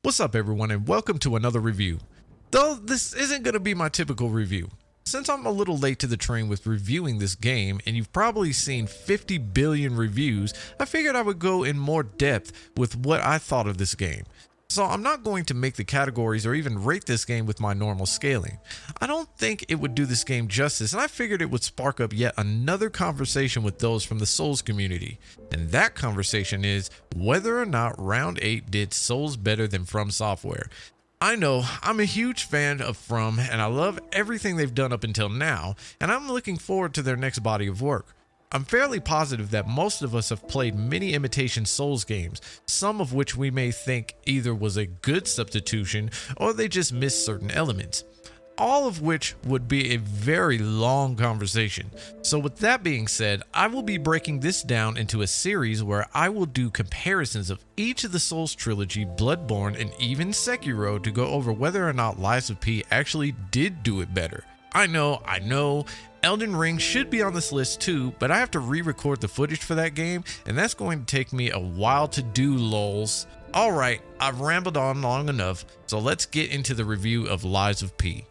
What's up everyone and welcome to another review. Though this isn't going to be my typical review. Since I'm a little late to the train with reviewing this game and you've probably seen 50 billion reviews, I figured I would go in more depth with what I thought of this game. So I'm not going to make the categories or even rate this game with my normal scaling. I don't think it would do this game justice, and I figured it would spark up yet another conversation with those from the Souls community. And that conversation is whether or not Round 8 did Souls better than From Software. I know I'm a huge fan of From and I love everything they've done up until now, and I'm looking forward to their next body of work. I'm fairly positive that most of us have played many imitation Souls games, some of which we may think either was a good substitution or they just missed certain elements. All of which would be a very long conversation. So with that being said, I will be breaking this down into a series where I will do comparisons of each of the Souls trilogy, Bloodborne, and even Sekiro to go over whether or not Lies of P actually did do it better. I know, Elden Ring should be on this list too, but I have to re-record the footage for that game, and that's going to take me a while to do, lols. Alright, I've rambled on long enough, so let's get into the review of Lies of P.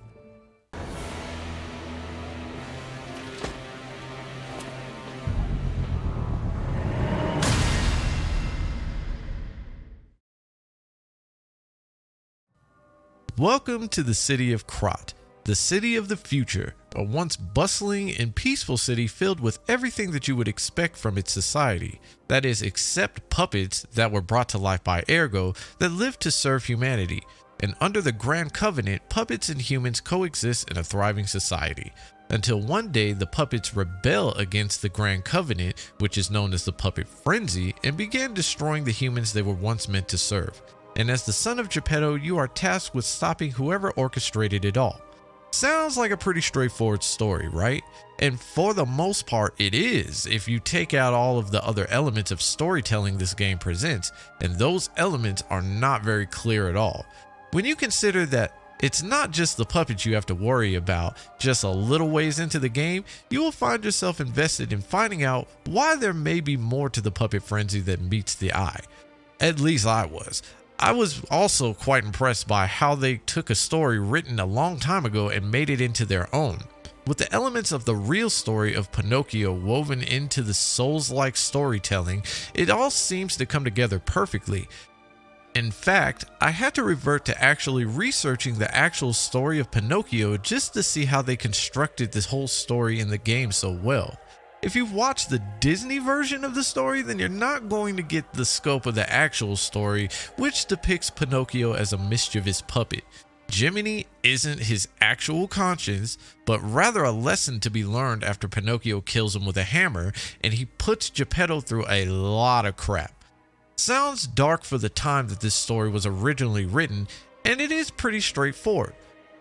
Welcome to the city of Krat. The city of the future, a once bustling and peaceful city filled with everything that you would expect from its society. That is, except puppets that were brought to life by Ergo that lived to serve humanity. And under the Grand Covenant, puppets and humans coexist in a thriving society. Until one day the puppets rebel against the Grand Covenant, which is known as the Puppet Frenzy, and began destroying the humans they were once meant to serve. And as the son of Geppetto, you are tasked with stopping whoever orchestrated it all. Sounds like a pretty straightforward story, right? And for the most part it is, if you take out all of the other elements of storytelling this game presents, and those elements are not very clear at all. When you consider that it's not just the puppets you have to worry about just a little ways into the game, you will find yourself invested in finding out why there may be more to the Puppet Frenzy than meets the eye. At least I was. I was also quite impressed by how they took a story written a long time ago and made it into their own. With the elements of the real story of Pinocchio woven into the Souls-like storytelling, it all seems to come together perfectly. In fact, I had to revert to actually researching the actual story of Pinocchio just to see how they constructed this whole story in the game so well. If you've watched the Disney version of the story, then you're not going to get the scope of the actual story, which depicts Pinocchio as a mischievous puppet. Jiminy isn't his actual conscience, but rather a lesson to be learned after Pinocchio kills him with a hammer, and he puts Geppetto through a lot of crap. Sounds dark for the time that this story was originally written, and it is pretty straightforward.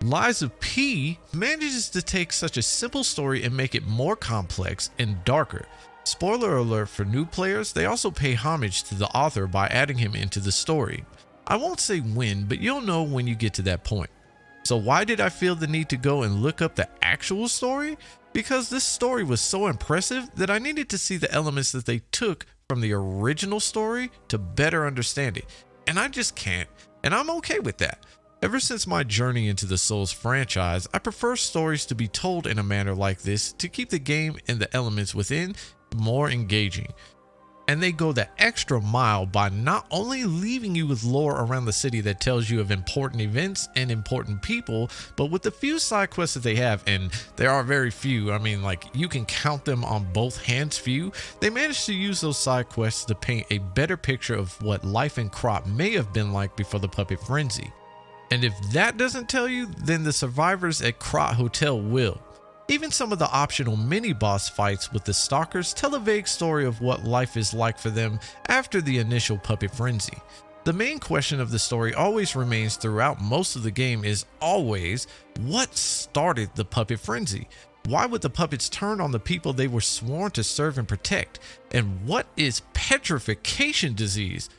Lies of P manages to take such a simple story and make it more complex and darker. Spoiler alert for new players, they also pay homage to the author by adding him into the story. I won't say when, but you'll know when you get to that point. So why did I feel the need to go and look up the actual story? Because this story was so impressive that I needed to see the elements that they took from the original story to better understand it. And I just can't, and I'm okay with that. Ever since my journey into the Souls franchise, I prefer stories to be told in a manner like this to keep the game and the elements within more engaging. And they go the extra mile by not only leaving you with lore around the city that tells you of important events and important people, but with the few side quests that they have, and there are very few, I mean, like, you can count them on both hands few, they managed to use those side quests to paint a better picture of what life in Krat may have been like before the Puppet Frenzy. And if that doesn't tell you, then the survivors at Krat Hotel will. Even some of the optional mini-boss fights with the stalkers tell a vague story of what life is like for them after the initial Puppet Frenzy. The main question of the story always remains throughout most of the game is always, what started the Puppet Frenzy? Why would the puppets turn on the people they were sworn to serve and protect? And what is petrification disease?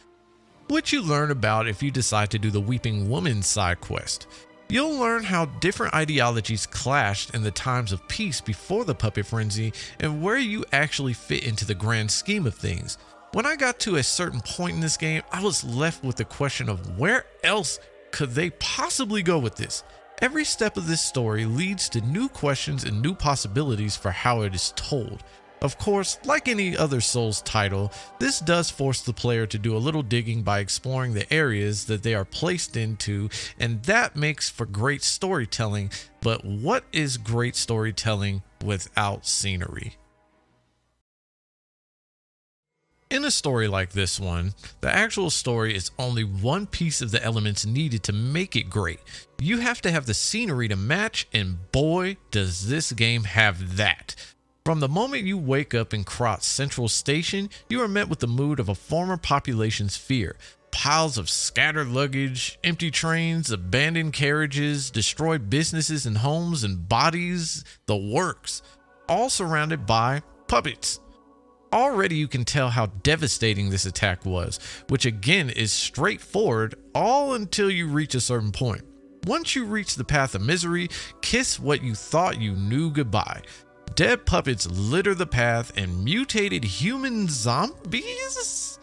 Which you learn about if you decide to do the Weeping Woman side quest. You'll learn how different ideologies clashed in the times of peace before the Puppet Frenzy and where you actually fit into the grand scheme of things. When I got to a certain point in this game, I was left with the question of where else could they possibly go with this? Every step of this story leads to new questions and new possibilities for how it is told. Of course, like any other Souls title, this does force the player to do a little digging by exploring the areas that they are placed into, and that makes for great storytelling. But what is great storytelling without scenery? In a story like this one, the actual story is only one piece of the elements needed to make it great. You have to have the scenery to match, and boy, does this game have that. From the moment you wake up in Krat Central Station, you are met with the mood of a former population's fear. Piles of scattered luggage, empty trains, abandoned carriages, destroyed businesses and homes and bodies, the works, all surrounded by puppets. Already you can tell how devastating this attack was, which again is straightforward all until you reach a certain point. Once you reach the path of misery, kiss what you thought you knew goodbye. Dead puppets litter the path and mutated human zombies?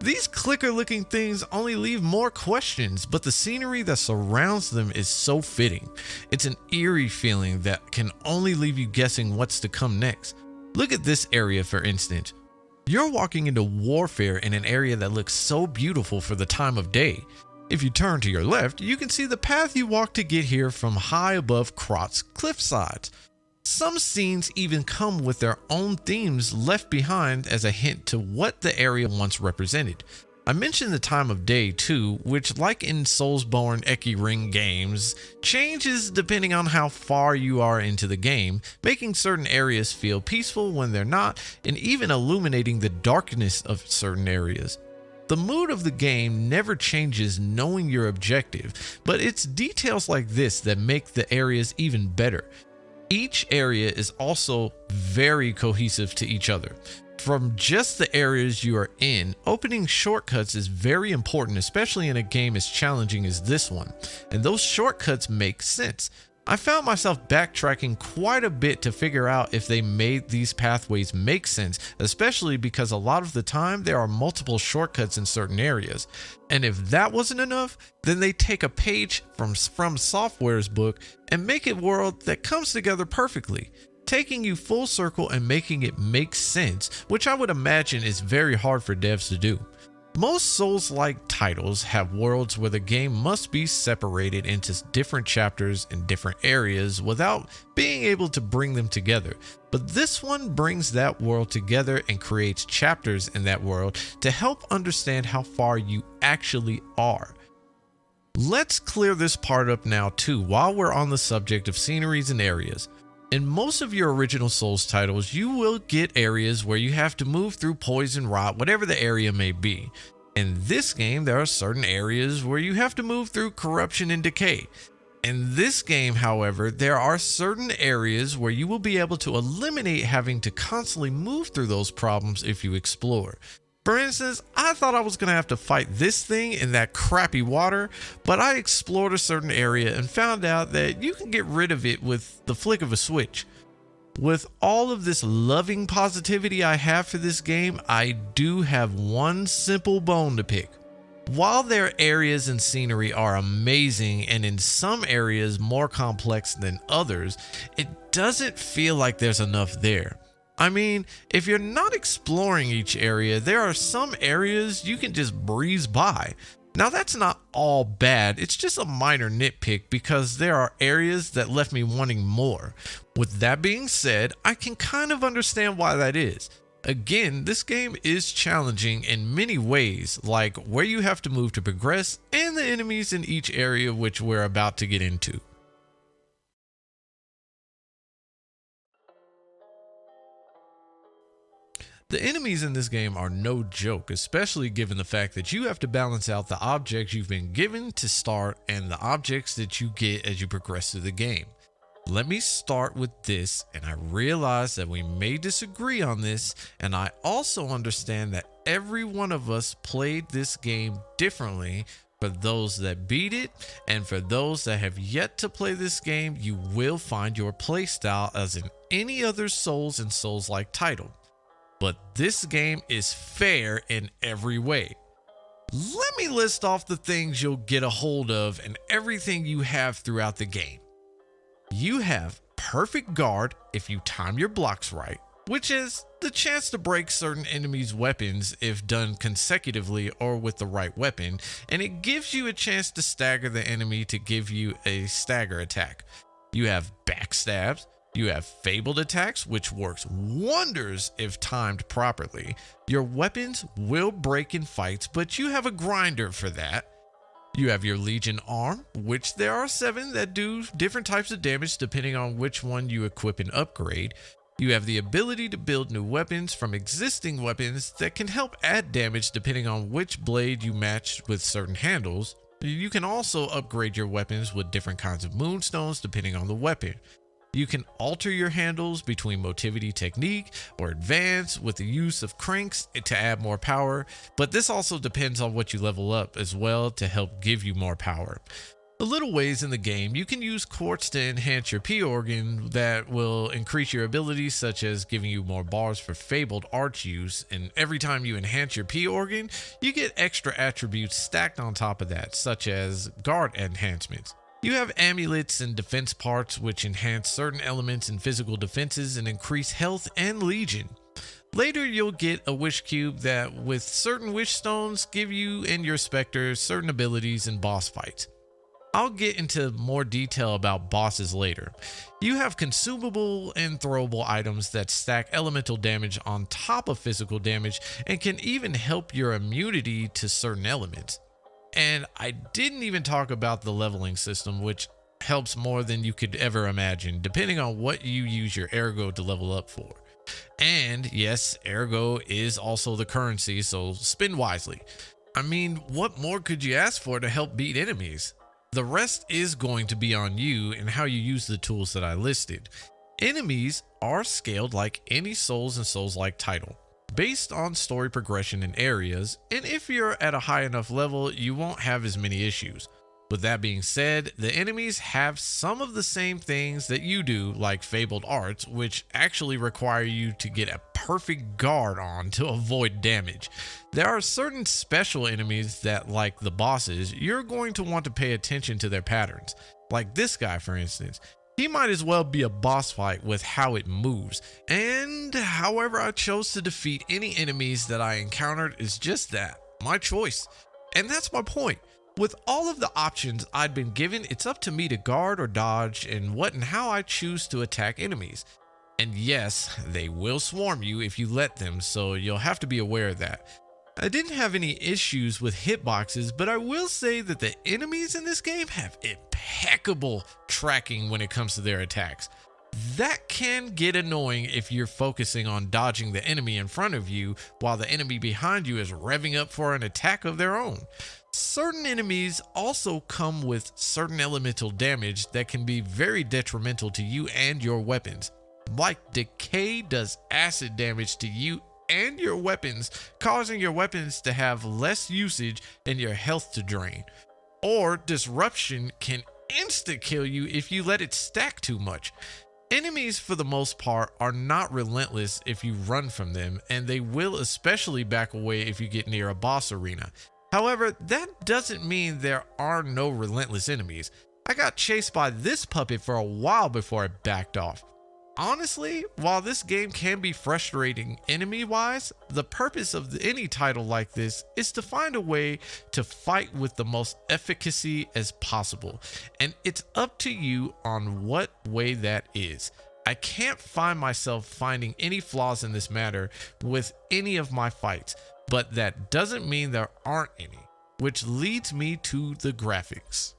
These clicker-looking things only leave more questions, but the scenery that surrounds them is so fitting. It's an eerie feeling that can only leave you guessing what's to come next. Look at this area for instance. You're walking into warfare in an area that looks so beautiful for the time of day. If you turn to your left, you can see the path you walked to get here from high above Krat's cliffsides. Some scenes even come with their own themes left behind as a hint to what the area once represented. I mentioned the time of day too, which like in Soulsborne Eki Ring games, changes depending on how far you are into the game, making certain areas feel peaceful when they're not, and even illuminating the darkness of certain areas. The mood of the game never changes knowing your objective, but it's details like this that make the areas even better. Each area is also very cohesive to each other. From just the areas you are in, opening shortcuts is very important, especially in a game as challenging as this one, and those shortcuts make sense. I found myself backtracking quite a bit to figure out if they made these pathways make sense, especially because a lot of the time there are multiple shortcuts in certain areas. And if that wasn't enough, then they take a page from Software's book and make a world that comes together perfectly, taking you full circle and making it make sense, which I would imagine is very hard for devs to do. Most Souls-like titles have worlds where the game must be separated into different chapters in different areas without being able to bring them together. But this one brings that world together and creates chapters in that world to help understand how far you actually are. Let's clear this part up now too while we're on the subject of sceneries and areas. In most of your original Souls titles, you will get areas where you have to move through poison, rot, whatever the area may be. In this game, there are certain areas where you have to move through corruption and decay. In this game, however, there are certain areas where you will be able to eliminate having to constantly move through those problems if you explore. For instance, I thought I was going to have to fight this thing in that crappy water, but I explored a certain area and found out that you can get rid of it with the flick of a switch. With all of this loving positivity I have for this game, I do have one simple bone to pick. While their areas and scenery are amazing and in some areas more complex than others, it doesn't feel like there's enough there. I mean, if you're not exploring each area, there are some areas you can just breeze by. Now that's not all bad, it's just a minor nitpick because there are areas that left me wanting more. With that being said, I can kind of understand why that is. Again, this game is challenging in many ways, like where you have to move to progress and the enemies in each area, which we're about to get into. The enemies in this game are no joke, especially given the fact that you have to balance out the objects you've been given to start and the objects that you get as you progress through the game. Let me start with this, and I realize that we may disagree on this, and I also understand that every one of us played this game differently. For those that beat it, and for those that have yet to play this game, you will find your playstyle as in any other Souls and Souls-like title. but this game is fair in every way. Let me list off the things you'll get a hold of and everything you have throughout the game. You have perfect guard if you time your blocks right, which is the chance to break certain enemies' weapons if done consecutively or with the right weapon, and it gives you a chance to stagger the enemy to give you a stagger attack. You have backstabs. You have fabled attacks, which works wonders if timed properly. Your weapons will break in fights, but you have a grinder for that. You have your Legion arm, which there are 7 that do different types of damage depending on which one you equip and upgrade. You have the ability to build new weapons from existing weapons that can help add damage depending on which blade you match with certain handles. You can also upgrade your weapons with different kinds of moonstones depending on the weapon. You can alter your handles between motivity technique or advance with the use of cranks to add more power, but this also depends on what you level up as well to help give you more power. A little ways in the game, you can use quartz to enhance your P organ that will increase your abilities, such as giving you more bars for fabled arch use, and every time you enhance your P organ, you get extra attributes stacked on top of that, such as guard enhancements. You have amulets and defense parts which enhance certain elements in physical defenses and increase health and legion. Later you'll get a wish cube that with certain wish stones give you and your specter certain abilities in boss fights. I'll get into more detail about bosses later. You have consumable and throwable items that stack elemental damage on top of physical damage and can even help your immunity to certain elements. And I didn't even talk about the leveling system, which helps more than you could ever imagine, depending on what you use your ergo to level up for. And yes, ergo is also the currency, so spend wisely. I mean, what more could you ask for to help beat enemies? The rest is going to be on you and how you use the tools that I listed. Enemies are scaled like any Souls and Souls-like title, based on story progression in areas, and if you're at a high enough level, you won't have as many issues. With that being said, the enemies have some of the same things that you do, like fabled arts, which actually require you to get a perfect guard on to avoid damage. There are certain special enemies that, like the bosses, you're going to want to pay attention to their patterns. Like this guy, for instance. He might as well be a boss fight with how it moves, and however I chose to defeat any enemies that I encountered is just that, my choice. And that's my point. With all of the options I'd been given, it's up to me to guard or dodge and what and how I choose to attack enemies. And yes, they will swarm you if you let them, so you'll have to be aware of that. I didn't have any issues with hitboxes, but I will say that the enemies in this game have impeccable tracking when it comes to their attacks. That can get annoying if you're focusing on dodging the enemy in front of you while the enemy behind you is revving up for an attack of their own. Certain enemies also come with certain elemental damage that can be very detrimental to you and your weapons. Like decay does acid damage to you and your weapons, causing your weapons to have less usage and your health to drain. Or disruption can insta-kill you if you let it stack too much. Enemies, for the most part, are not relentless if you run from them, and they will especially back away if you get near a boss arena. However, that doesn't mean there are no relentless enemies. I got chased by this puppet for a while before I backed off. Honestly, while this game can be frustrating enemy-wise, the purpose of any title like this is to find a way to fight with the most efficacy as possible, and it's up to you on what way that is. I can't find myself finding any flaws in this matter with any of my fights, but that doesn't mean there aren't any, which leads me to the graphics.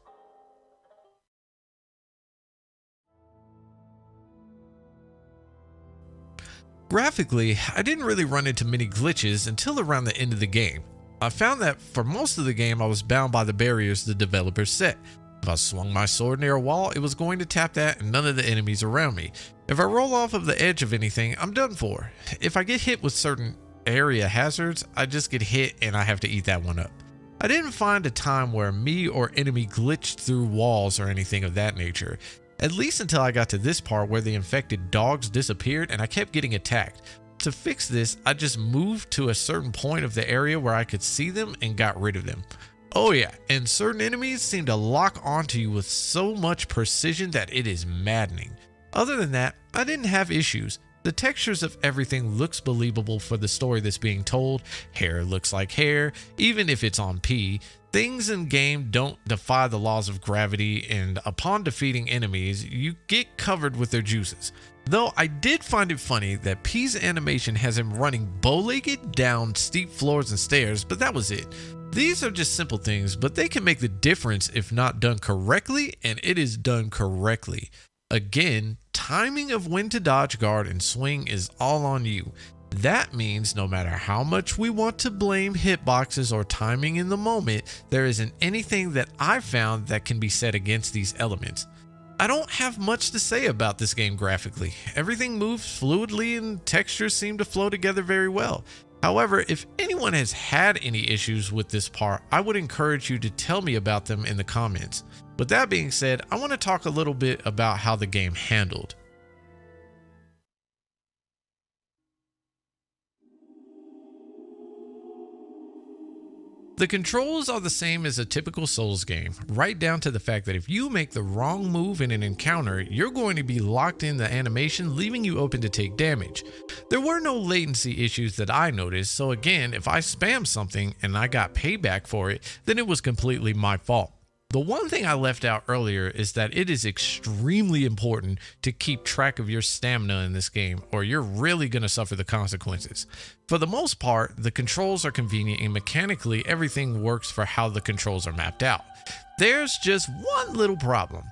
Graphically, I didn't really run into many glitches until around the end of the game. I found that for most of the game I was bound by the barriers the developers set. If I swung my sword near a wall, it was going to tap that and none of the enemies around me. If I roll off of the edge of anything, I'm done for. If I get hit with certain area hazards, I just get hit and I have to eat that one up. I didn't find a time where me or enemy glitched through walls or anything of that nature. At least until I got to this part where the infected dogs disappeared and I kept getting attacked. To fix this, I just moved to a certain point of the area where I could see them and got rid of them. Oh yeah, and certain enemies seem to lock onto you with so much precision that it is maddening. Other than that, I didn't have issues. The textures of everything looks believable for the story that's being told. Hair looks like hair, even if it's on P. Things in game don't defy the laws of gravity, and upon defeating enemies, you get covered with their juices. Though I did find it funny that P's animation has him running bow-legged down steep floors and stairs, but that was it. These are just simple things, but they can make the difference if not done correctly, and it is done correctly. Again, timing of when to dodge, guard, and swing is all on you. That means no matter how much we want to blame hitboxes or timing in the moment, there isn't anything that I've found that can be said against these elements. I don't have much to say about this game graphically. Everything moves fluidly and textures seem to flow together very well. However, if anyone has had any issues with this part, I would encourage you to tell me about them in the comments. With that being said, I want to talk a little bit about how the game handled. The controls are the same as a typical Souls game, right down to the fact that if you make the wrong move in an encounter, you're going to be locked in the animation, leaving you open to take damage. There were no latency issues that I noticed, so again, if I spammed something and I got payback for it, then it was completely my fault. The one thing I left out earlier is that it is extremely important to keep track of your stamina in this game, or you're really going to suffer the consequences. For the most part, the controls are convenient and mechanically everything works for how the controls are mapped out. There's just one little problem: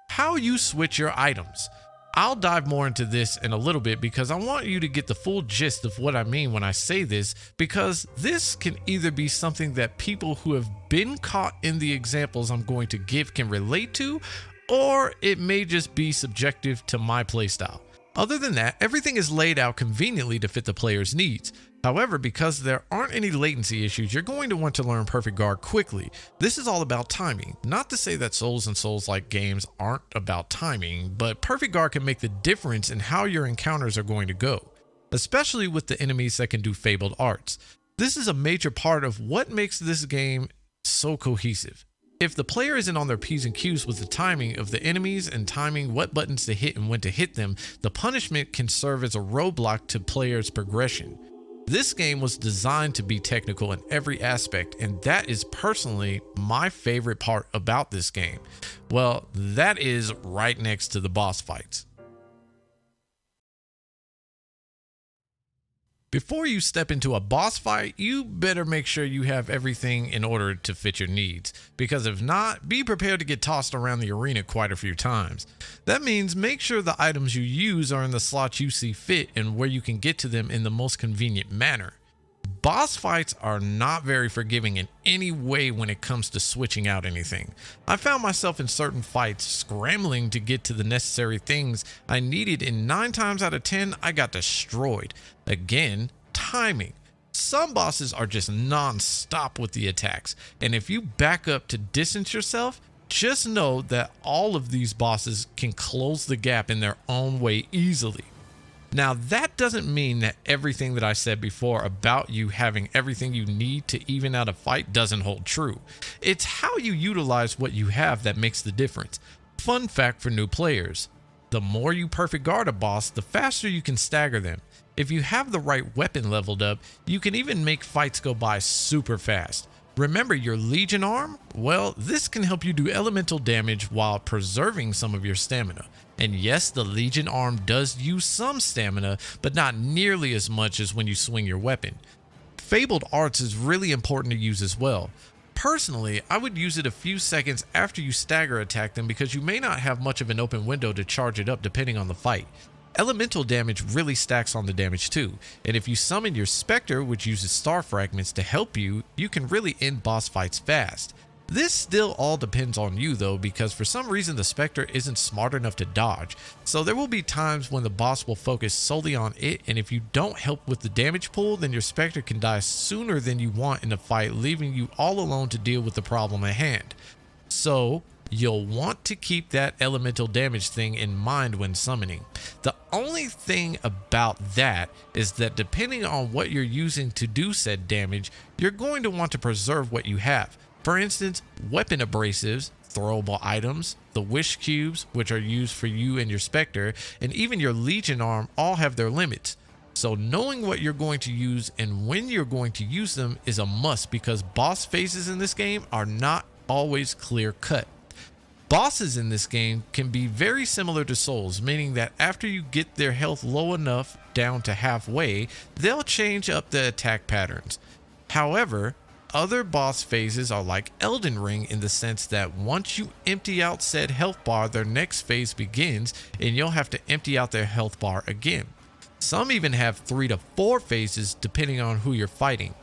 how you switch your items. I'll dive more into this in a little bit because I want you to get the full gist of what I mean when I say this, because this can either be something that people who have been caught in the examples I'm going to give can relate to, or it may just be subjective to my playstyle. Other than that, everything is laid out conveniently to fit the player's needs. However, because there aren't any latency issues, you're going to want to learn Perfect Guard quickly. This is all about timing. Not to say that Souls and Souls-like games aren't about timing, but Perfect Guard can make the difference in how your encounters are going to go, especially with the enemies that can do fabled arts. This is a major part of what makes this game so cohesive. If the player isn't on their P's and Q's with the timing of the enemies and timing what buttons to hit and when to hit them, the punishment can serve as a roadblock to players' progression. This game was designed to be technical in every aspect, and that is personally my favorite part about this game. Well, that is right next to the boss fights. Before you step into a boss fight, you better make sure you have everything in order to fit your needs, because if not, be prepared to get tossed around the arena quite a few times. That means make sure the items you use are in the slots you see fit and where you can get to them in the most convenient manner. Boss fights are not very forgiving in any way when it comes to switching out anything. I found myself in certain fights scrambling to get to the necessary things I needed, and 9 times out of 10 I got destroyed. Again, timing. Some bosses are just non-stop with the attacks, and if you back up to distance yourself, just know that all of these bosses can close the gap in their own way easily. Now, that doesn't mean that everything that I said before about you having everything you need to even out a fight doesn't hold true. It's how you utilize what you have that makes the difference. Fun fact for new players: the more you perfect guard a boss, the faster you can stagger them. If you have the right weapon leveled up, you can even make fights go by super fast. Remember your Legion arm? Well, this can help you do elemental damage while preserving some of your stamina. And yes, the Legion arm does use some stamina, but not nearly as much as when you swing your weapon. Fabled arts is really important to use as well. Personally, I would use it a few seconds after you stagger attack them because you may not have much of an open window to charge it up depending on the fight. Elemental damage really stacks on the damage too, and if you summon your Spectre, which uses star fragments to help you, you can really end boss fights fast. This still all depends on you though, because for some reason the Spectre isn't smart enough to dodge, so there will be times when the boss will focus solely on it, and if you don't help with the damage pool, then your Spectre can die sooner than you want in the fight, leaving you all alone to deal with the problem at hand. So you'll want to keep that elemental damage thing in mind when summoning. The only thing about that is that depending on what you're using to do said damage, you're going to want to preserve what you have. For instance, weapon abrasives, throwable items, the wish cubes, which are used for you and your Spectre, and even your Legion arm all have their limits. So knowing what you're going to use and when you're going to use them is a must, because boss phases in this game are not always clear cut. Bosses in this game can be very similar to Souls, meaning that after you get their health low enough down to halfway, they'll change up the attack patterns. However, other boss phases are like Elden Ring in the sense that once you empty out said health bar, their next phase begins and you'll have to empty out their health bar again. Some even have 3 to 4 phases depending on who you're fighting.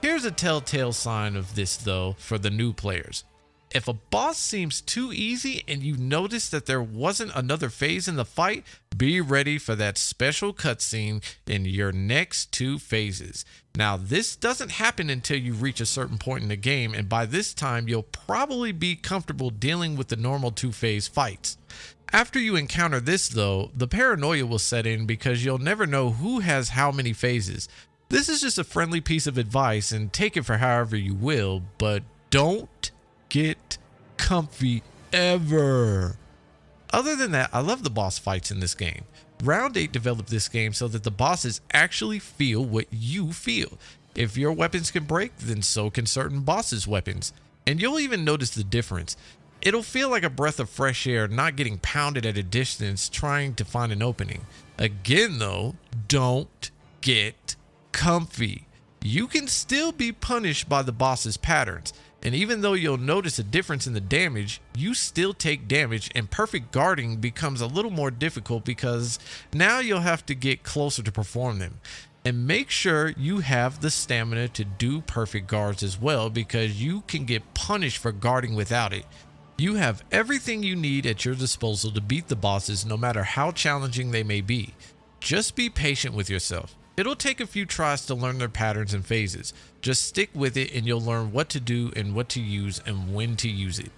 Here's a telltale sign of this though for the new players. If a boss seems too easy and you notice that there wasn't another phase in the fight, be ready for that special cutscene in your next 2 phases. Now, this doesn't happen until you reach a certain point in the game, and by this time, you'll probably be comfortable dealing with the normal 2-phase fights. After you encounter this though, the paranoia will set in because you'll never know who has how many phases. This is just a friendly piece of advice and take it for however you will, but don't get comfy ever. Other than that, I love the boss fights in this game. Round 8 developed this game so that the bosses actually feel what you feel. If your weapons can break, then so can certain bosses' weapons. And you'll even notice the difference. It'll feel like a breath of fresh air not getting pounded at a distance trying to find an opening. Again though, don't get comfy. You can still be punished by the boss's patterns. And even though you'll notice a difference in the damage, you still take damage, and perfect guarding becomes a little more difficult because now you'll have to get closer to perform them. And make sure you have the stamina to do perfect guards as well, because you can get punished for guarding without it. You have everything you need at your disposal to beat the bosses no matter how challenging they may be. Just be patient with yourself. It'll take a few tries to learn their patterns and phases. Just stick with it and you'll learn what to do and what to use and when to use it.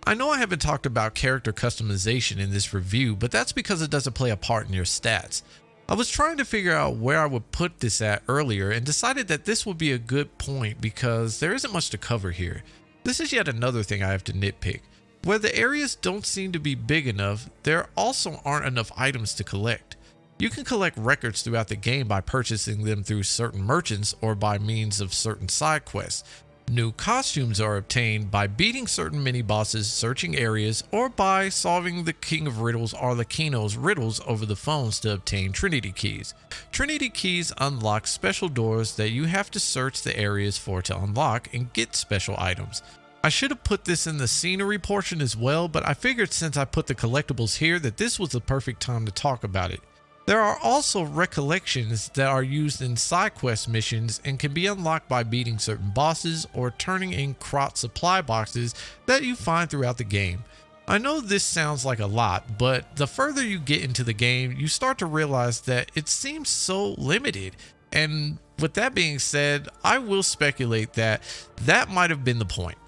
I know I haven't talked about character customization in this review, but that's because it doesn't play a part in your stats. I was trying to figure out where I would put this at earlier and decided that this would be a good point because there isn't much to cover here. This is yet another thing I have to nitpick. Where the areas don't seem to be big enough, there also aren't enough items to collect. You can collect records throughout the game by purchasing them through certain merchants or by means of certain side quests. New costumes are obtained by beating certain mini-bosses, searching areas, or by solving the King of Riddles or Kino's riddles over the phones to obtain Trinity Keys. Trinity Keys unlock special doors that you have to search the areas for to unlock and get special items. I should have put this in the scenery portion as well, but I figured since I put the collectibles here that this was the perfect time to talk about it. There are also recollections that are used in side quest missions and can be unlocked by beating certain bosses or turning in Krat supply boxes that you find throughout the game. I know this sounds like a lot, but the further you get into the game, you start to realize that it seems so limited. And with that being said, I will speculate that that might have been the point.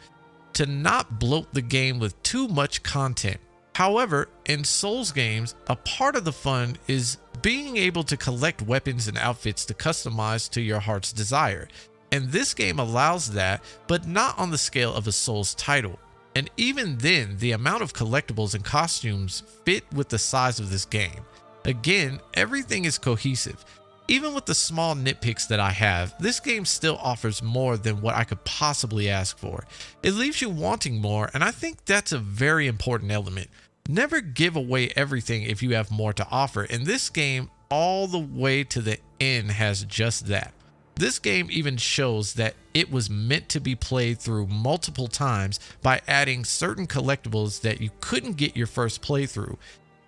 To not bloat the game with too much content. However, in Souls games, a part of the fun is being able to collect weapons and outfits to customize to your heart's desire. And this game allows that, but not on the scale of a Souls title. And even then, the amount of collectibles and costumes fit with the size of this game. Again, everything is cohesive. Even with the small nitpicks that I have, this game still offers more than what I could possibly ask for. It leaves you wanting more, and I think that's a very important element. Never give away everything if you have more to offer, and this game all the way to the end has just that. This game even shows that it was meant to be played through multiple times by adding certain collectibles that you couldn't get your first playthrough.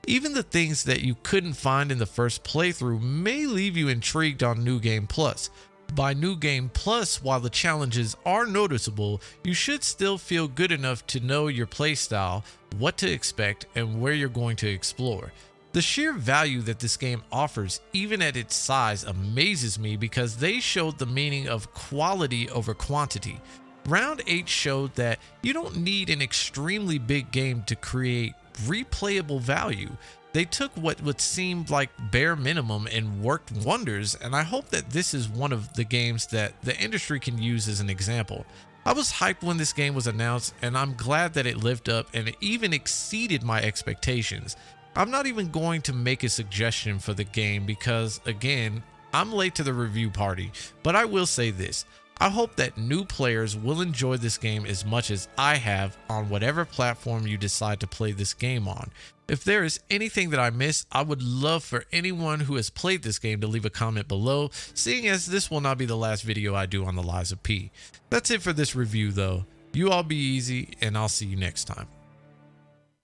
Even the things that you couldn't find in the first playthrough may leave you intrigued on New Game Plus. By New Game Plus, while the challenges are noticeable, you should still feel good enough to know your playstyle, what to expect, and where you're going to explore. The sheer value that this game offers, even at its size, amazes me because they showed the meaning of quality over quantity. Round 8 showed that you don't need an extremely big game to create replayable value. They took what would seem like bare minimum and worked wonders, and I hope that this is one of the games that the industry can use as an example. I was hyped when this game was announced, and I'm glad that it lived up and it even exceeded my expectations. I'm not even going to make a suggestion for the game because, again, I'm late to the review party, but I will say this. I hope that new players will enjoy this game as much as I have on whatever platform you decide to play this game on. If there is anything that I missed, I would love for anyone who has played this game to leave a comment below, seeing as this will not be the last video I do on the Lies of P. That's it for this review though. You all be easy, and I'll see you next time.